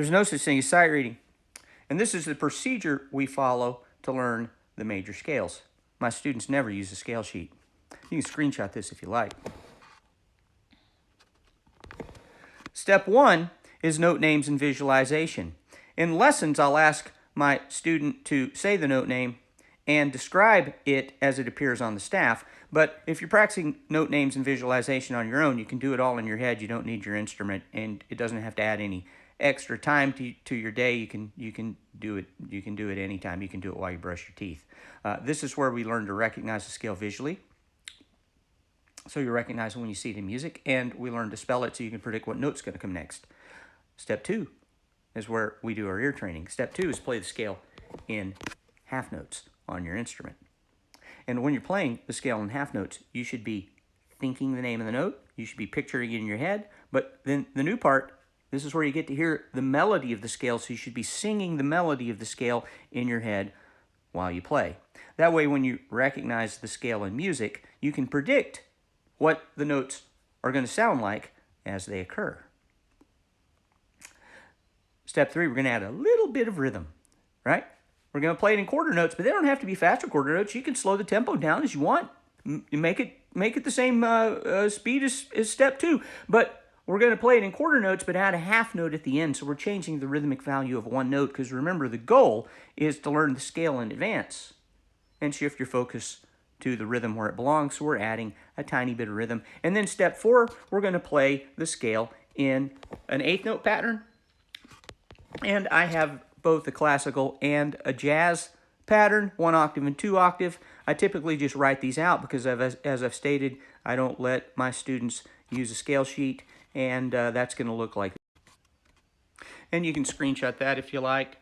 There's no such thing as sight reading. And this is the procedure we follow to learn the major scales. My students never use a scale sheet. You can screenshot this if you like. Step 1 is note names and visualization. In lessons, I'll ask my student to say the note name and describe it as it appears on the staff. But if you're practicing note names and visualization on your own, you can do it all in your head. You don't need your instrument, and it doesn't have to add any extra time to your day. You can do it. You can do it anytime. You can do it while you brush your teeth. This is where we learn to recognize the scale visually, so you recognize when you see it in music, and we learn to spell it so you can predict what note's going to come next. Step 2 is where we do our ear training. Step 2 is play the scale in half notes on your instrument. And when you're playing the scale in half notes, you should be thinking the name of the note. You should be picturing it in your head. But then the new part, this is where you get to hear the melody of the scale, so you should be singing the melody of the scale in your head while you play. That way, when you recognize the scale in music, you can predict what the notes are going to sound like as they occur. Step 3, we're going to add a little bit of rhythm, right? We're going to play it in quarter notes, but they don't have to be faster quarter notes. You can slow the tempo down as you want. You make it the same speed as step 2, but we're going to play it in quarter notes, but add a half note at the end, so we're changing the rhythmic value of one note, because remember, the goal is to learn the scale in advance and shift your focus to the rhythm where it belongs, so we're adding a tiny bit of rhythm. And then step 4, we're going to play the scale in an 8th note pattern, and I have both a classical and a jazz pattern, 1 octave and 2 octave. I typically just write these out because, as I've stated, I don't let my students use a scale sheet, and that's going to look like that. And you can screenshot that if you like.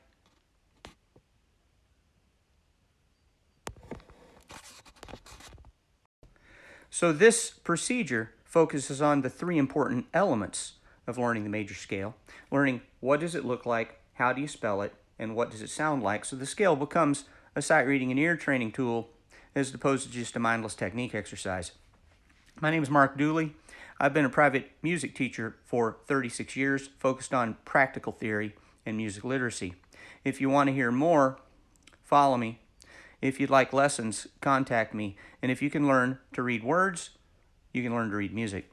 So this procedure focuses on the 3 important elements of learning the major scale. Learning what does it look like, how do you spell it, and what does it sound like. So the scale becomes a sight reading and ear training tool as opposed to just a mindless technique exercise. My name is Mark Dooley. I've been a private music teacher for 36 years, focused on practical theory and music literacy. If you want to hear more, follow me. If you'd like lessons, contact me. And if you can learn to read words, you can learn to read music.